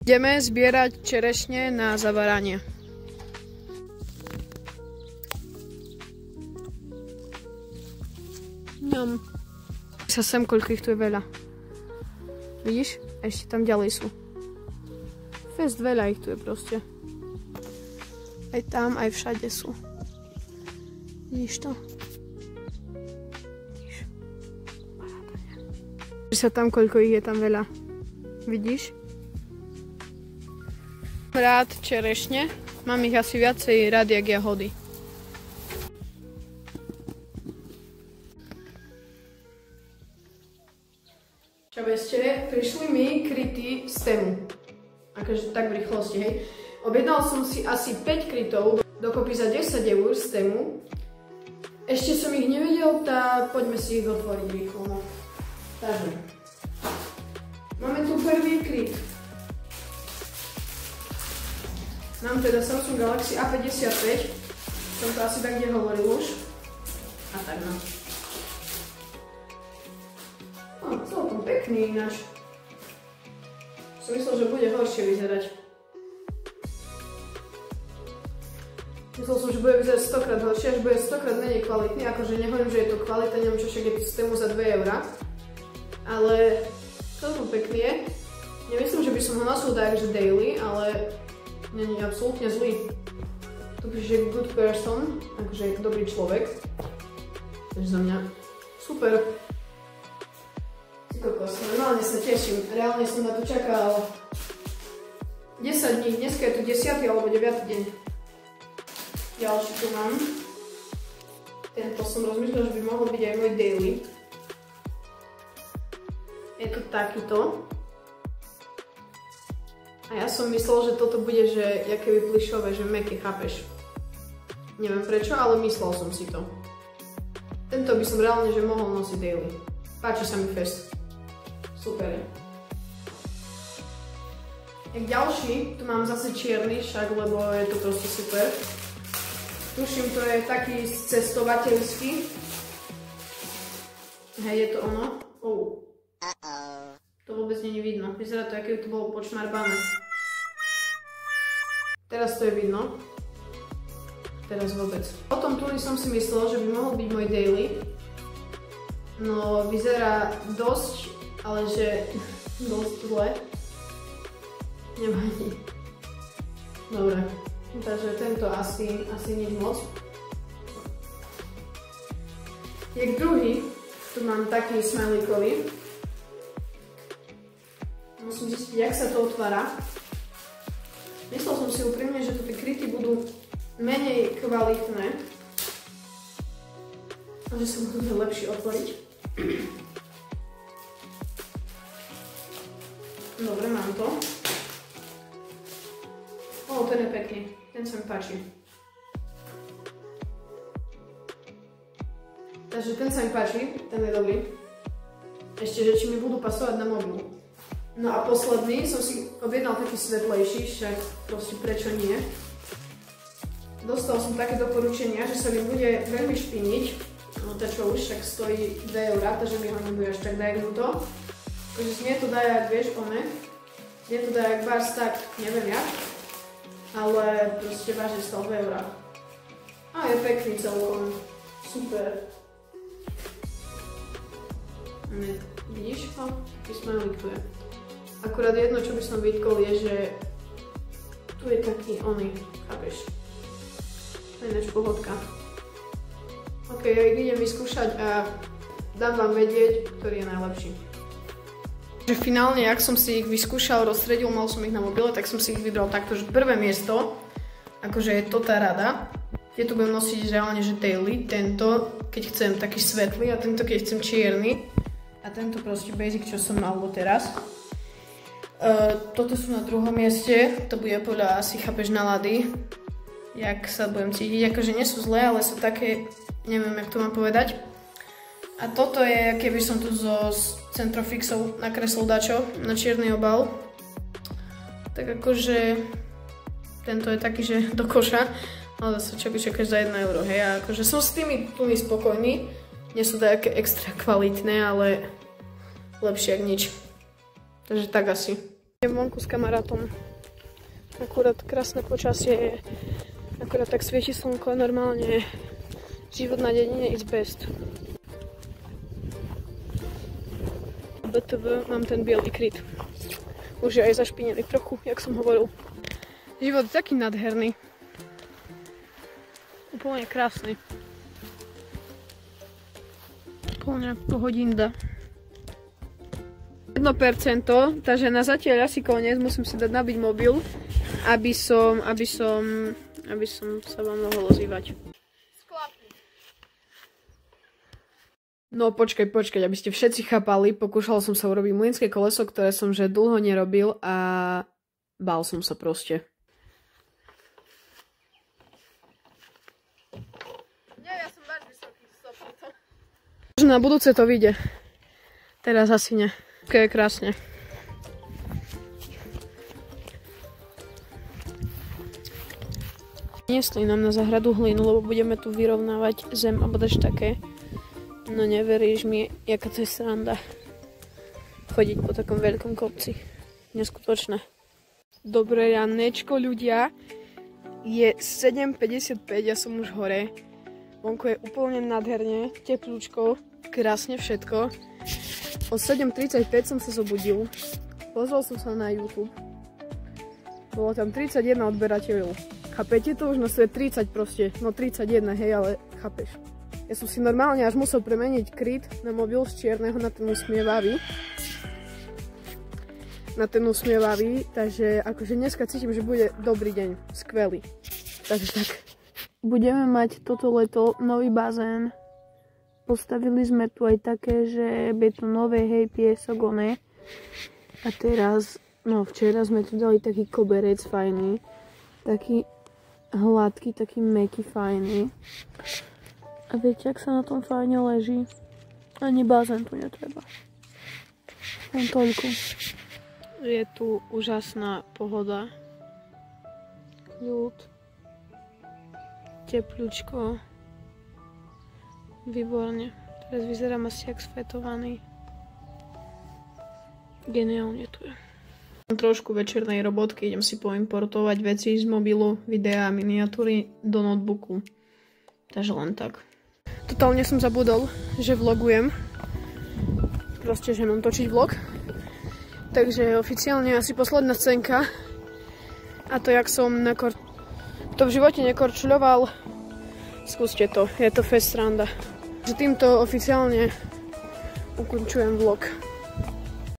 Ideme zbierať čerešne na zavaranie. Ňam. Sa sem, koľko ich tu je veľa. Vidíš? A ešte tam ďalej sú. Fest veľa ich tu je proste. Aj tam, aj všade sú. Vidíš to? Vidíš? Sa tam, koľko ich je tam veľa. Vidíš? Rád čerešne. Mám ich asi viacej rád, jak jahody. Čaute, prišli mi kryty z Temu. Akože tak v rýchlosti, hej. Objednal som si asi 5 krytov, dokopy za 10 eur z Temu. Ešte som ich nevidel, tak poďme si ich otvoriť rýchlo. No. Takže. Máme tu prvý kryt. Mám teda Samsung Galaxy A55. Som to asi tak kde hovoril už. A tak no. Celkom pekný ináč. Som myslel, že bude horšie vyzerať. Myslel som, že bude vyzerať 100-krát horšie, až bude 100-krát menej kvalitný. Akože nehovorím, že je to kvalita, neviem čo, však je to z Temu za 2 eurá. Ale celkom pekný je. Nemyslím, že by som ho nosil tak, že daily, ale nie je absolútne zlý. Tu píše, že good person, akože je to dobrý človek. Takže za mňa super. Normálne sa teším. Reálne som na to čakal 10 dní. Dneska je to 10. alebo 9. deň. Ďalší tu mám. Tento som rozmýšľal, že by mohol byť aj môj daily. Je to takýto. A ja som myslel, že toto bude, že jaké vyplišové, že mäkké, chápeš? Neviem prečo, ale myslel som si to. Tento by som reálne, že mohol nosiť daily. Páči sa mi fest. Super. Jak ďalší, tu mám zase čierny však, lebo je to proste super. Tuším, to je taký cestovateľský. Hej, je to ono. To vôbec nie je vidno. Vyzerá to, aké to bolo počmarbané. Teraz to je vidno. Teraz vôbec. Potom tu som si myslel, že by mohol byť môj daily. No, vyzerá dosť, ale že dosť zle. Nevadí. Dobre. Takže tento asi nič moc. Jak druhý, tu mám taký smajlíkový. Musím zistiť, jak sa to otvára. Myslel som si úprimne, že tu tie kryty budú menej kvalitné. A že sa budú lepšie otvoriť. Dobre, mám to. Ten je pekný. Ten sa mi páči. Takže ten sa mi páči. Ten je dobrý. Ešte, že či mi budú pasovať na mobil. No a posledný som si objednal taký svetlejší, však proste prečo nie. Dostal som také doporučenia, že sa mi bude veľmi špiniť. No to čo už, však stojí 2 eurá, takže mi ho nebude až tak dajnuto. Takže mne to dajú, jak vieš, mne to dajú, jak bars, tak neviem jak. Ale proste vážne stal 2 eurá. A je pekný celkom. Super. Vidíš ho? Taký smajlík tu je. Akurát jedno, čo by som vytkol, je, že tu je taký oný, chápeš? To je ináč pohodka. Ok, ja ich idem vyskúšať a dám vám vedieť, ktorý je najlepší. Že finálne, ak som si ich vyskúšal, rozstredil, mal som ich na mobile, tak som si ich vybral takto, že prvé miesto, akože je to tá rada. Tieto budem nosiť reálne, že daily, tento, keď chcem taký svetlý a tento, keď chcem čierny. A tento proste basic, čo som mal doteraz. Toto sú na druhom mieste, to bude podľa asi, chápeš, nálady, jak sa budem cítiť, akože nie sú zlé, ale sú také, neviem, jak to mám povedať. A toto je, keby som tu so Centrofixou nakreslil dačo na čierny obal. Tak akože, tento je taký, že do koša, ale zase čo by čakáš za 1 euro, hej. A akože som s tými tuny spokojný, nie sú také extra kvalitné, ale lepšie jak nič. Takže tak asi. Vonku s kamarátom. Akurát krásne počasie, akurát tak svieti slnko, normálne život na dedine is best. BTV mám ten biely kryt. Už je aj zašpinený trochu, jak som hovoril. Život je taký nádherný. Úplne krásny. Úplne pohodinda. 1%, takže na zatiaľ asi koniec, musím si dať nabiť mobil, aby som sa vám mohol ozývať. No počkaj, aby ste všetci chápali, pokúšala som sa urobiť mlynské koleso, ktoré som že dlho nerobil a bál som sa proste. Nie, ja som veľmi vysoký, možno na budúce to vyjde. Teraz asi ne. Je krásne. Niesli nám na záhradu hlínu, lebo budeme tu vyrovnávať zem alebo daž také. No neveríš mi, jaká to je sranda. Chodiť po takom veľkom kopci. Neskutočné. Dobré rannečko, ľudia. Je 7:55, ja som už hore. Vonku je úplne nádherne, teplúčko, krásne všetko. O 7:35 som sa zobudil, pozrel som sa na YouTube, bolo tam 31 odberateľov. Chápete to? Už na sve 30 proste, no 31, hej, ale chápeš. Ja som si normálne až musel premeniť kryt na mobil z čierneho na ten usmievavý. Takže akože dneska cítim, že bude dobrý deň, skvelý. Takže tak. Budeme mať toto leto nový bazén. Postavili sme tu aj také, že betonové, hej, piesok, oné. A teraz, no včera sme tu dali taký koberec fajný. Taký hladký, taký mäkký, fajný. A viete, ak sa na tom fajne leží? Ani bazén tu netreba. Len toľko. Je tu úžasná pohoda. Kľud. Tepľučko. Výborne. Teraz vyzerám asi jak sfetovaný. Geniálne tu je. Mám trošku večernej robotky, idem si poimportovať veci z mobilu, videá, miniatúry do notebooku. Takže len tak. Totálne som zabudol, že vlogujem. Proste, že mám točiť vlog. Takže oficiálne asi posledná scénka. A to, jak som to v živote nekorčuľoval. Skúste to, je to fest sranda. Týmto oficiálne ukončujem vlog.